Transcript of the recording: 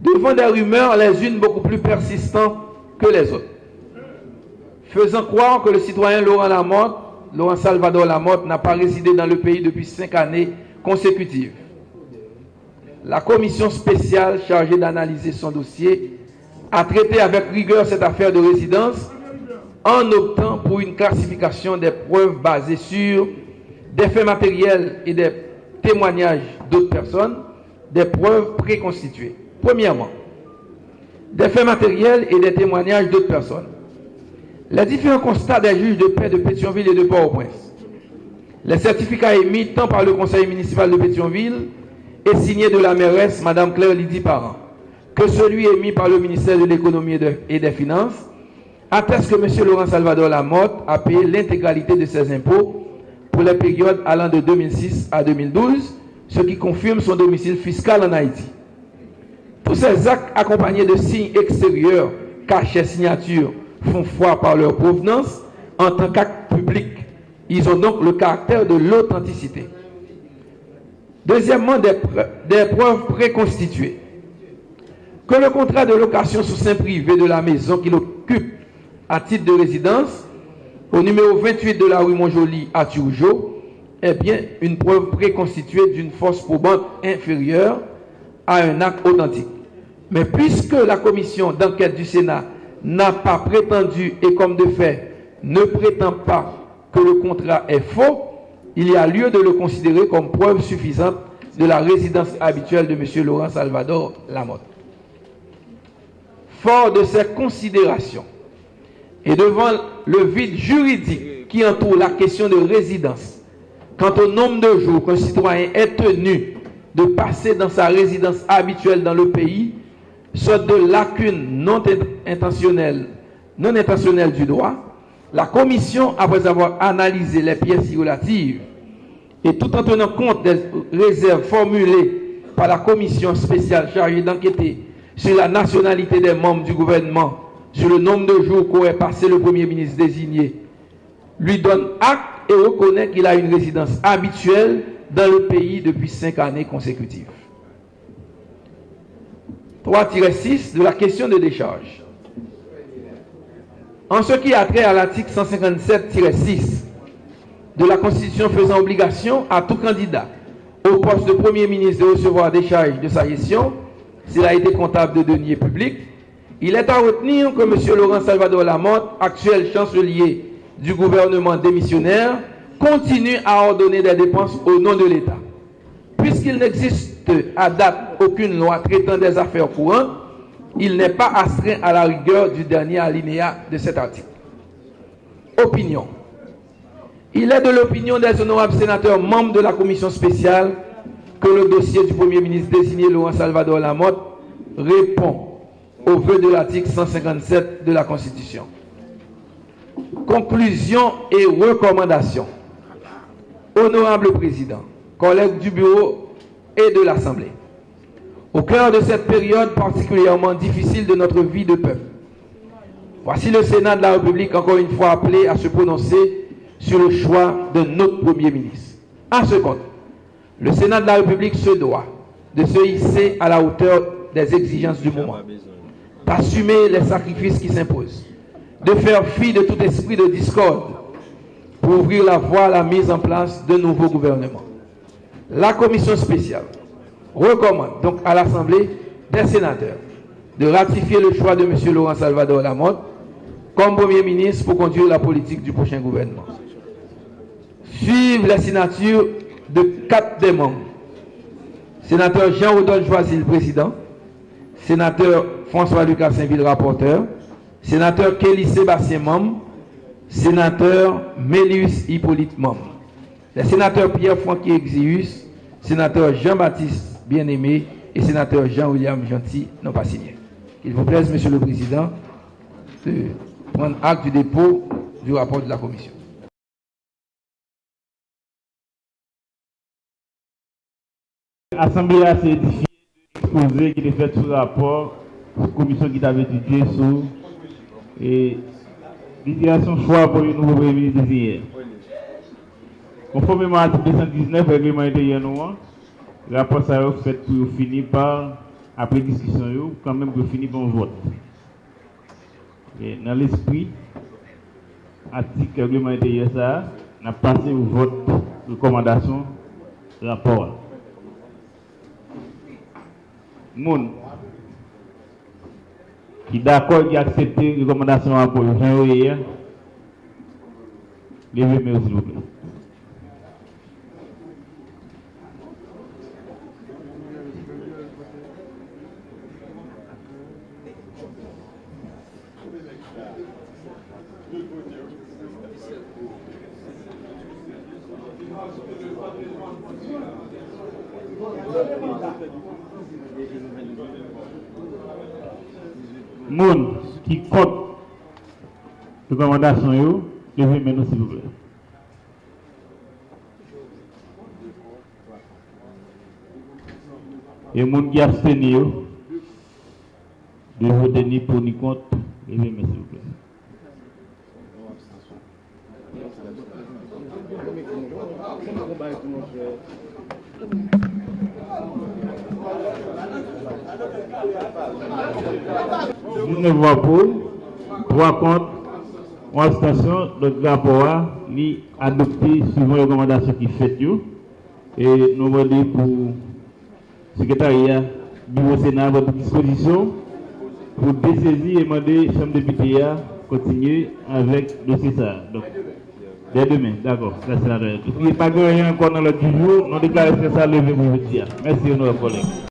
devant des rumeurs, les unes beaucoup plus persistantes que les autres, faisant croire que le citoyen Laurent Salvador Lamotte n'a pas résidé dans le pays depuis 5 années consécutives. La commission spéciale chargée d'analyser son dossier a traité avec rigueur cette affaire de résidence en optant pour une classification des preuves basées sur des faits matériels et des témoignages d'autres personnes, des preuves préconstituées. Premièrement, des faits matériels et des témoignages d'autres personnes. Les différents constats des juges de paix de Pétionville et de Port-au-Prince, les certificats émis tant par le conseil municipal de Pétionville et signés de la mairesse, Mme Claire Lydie Parent, que celui émis par le ministère de l'économie et des finances, atteste que M. Laurent Salvador Lamotte a payé l'intégralité de ses impôts pour les périodes allant de 2006 à 2012, ce qui confirme son domicile fiscal en Haïti. Tous ces actes accompagnés de signes extérieurs, cachets, signatures, font foi par leur provenance en tant qu'acte public. Ils ont donc le caractère de l'authenticité. Deuxièmement, des preuves préconstituées. Que le contrat de location sous seing privé de la maison qu'il occupe à titre de résidence au numéro 28 de la rue Montjoly à Turgeau est bien une preuve préconstituée d'une force probante inférieure à un acte authentique. Mais puisque la commission d'enquête du Sénat n'a pas prétendu et comme de fait ne prétend pas que le contrat est faux, il y a lieu de le considérer comme preuve suffisante de la résidence habituelle de M. Laurent Salvador Lamotte. Fort de ces considérations et devant le vide juridique qui entoure la question de résidence, quant au nombre de jours qu'un citoyen est tenu de passer dans sa résidence habituelle dans le pays, sorte de lacune non intentionnelle du droit, la commission, après avoir analysé les pièces relatives et tout en tenant compte des réserves formulées par la commission spéciale chargée d'enquêter sur la nationalité des membres du gouvernement, sur le nombre de jours qu'aurait passé le Premier ministre désigné, lui donne acte et reconnaît qu'il a une résidence habituelle dans le pays depuis 5 années consécutives. 3-6 de la question de décharge. En ce qui a trait à l'article 157-6 de la Constitution faisant obligation à tout candidat au poste de Premier ministre de recevoir décharge de sa gestion, s'il a été comptable de deniers publics, il est à retenir que M. Laurent Salvador Lamotte, actuel chancelier du gouvernement démissionnaire, continue à ordonner des dépenses au nom de l'État. Puisqu'il n'existe à date aucune loi traitant des affaires courantes, il n'est pas astreint à la rigueur du dernier alinéa de cet article. Opinion. Il est de l'opinion des honorables sénateurs membres de la commission spéciale que le dossier du Premier ministre désigné Laurent Salvador Lamotte répond aux vœux de l'article 157 de la Constitution. Conclusion et recommandation. Honorable Président, collègues du bureau et de l'Assemblée, au cœur de cette période particulièrement difficile de notre vie de peuple, voici le Sénat de la République encore une fois appelé à se prononcer sur le choix de notre Premier ministre. À ce compte, le Sénat de la République se doit de se hisser à la hauteur des exigences du moment, d'assumer les sacrifices qui s'imposent, de faire fi de tout esprit de discorde pour ouvrir la voie à la mise en place d'un nouveau gouvernement. La commission spéciale recommande donc à l'Assemblée des sénateurs de ratifier le choix de M. Laurent Salvador Lamotte comme Premier ministre pour conduire la politique du prochain gouvernement. Suivent les signatures de 4 des membres. Sénateur Jean-Rodolphe Joisy, président. Sénateur François Lucas Saint-Ville, rapporteur. Sénateur Kelly Sébastien, membre. Sénateur Mélius Hippolyte, membre. Les sénateurs Pierre-Francky Exius, sénateur Jean-Baptiste Bien-Aimé et sénateur Jean-William Gentil n'ont pas signé. Il vous plaise, Monsieur le Président, de prendre acte du dépôt du rapport de la Commission. L'Assemblée a été édifiée exposé qui est fait sous rapport, la commission qui avait étudié sur et son choix pour le nouveau Premier ministre désigné. Conformément à l'article 219 règlement intérieur, le rapport ça fait pour finir par après discussion, quand même, pour finir par un vote. Et dans l'esprit, article règlement intérieur, ça, on a passé au vote, recommandation, rapport. Moun qui d'accord, qui accepte la recommandation rapport, levez main s'il vous plaît. Moun qui compte recommandation, levez main s'il vous plaît. Et moun qui abstenu, de voter ni pour ni contre, levez main s'il vous plaît. Je ne vois pour, 3 contre, 1 abstention, donc le rapport est adopté suivant les recommandations qui sont faites. Et nous demandons pour le secrétariat du Sénat à votre disposition pour dessaisir et demander à la Chambre des députés à continuer avec le dossier ça. Donc, dès demain, d'accord, la sénateur. Il n'y a pas de rien encore dans l'ordre du jour, nous déclarons ça levé pour vous dire. Merci, honorable collègue.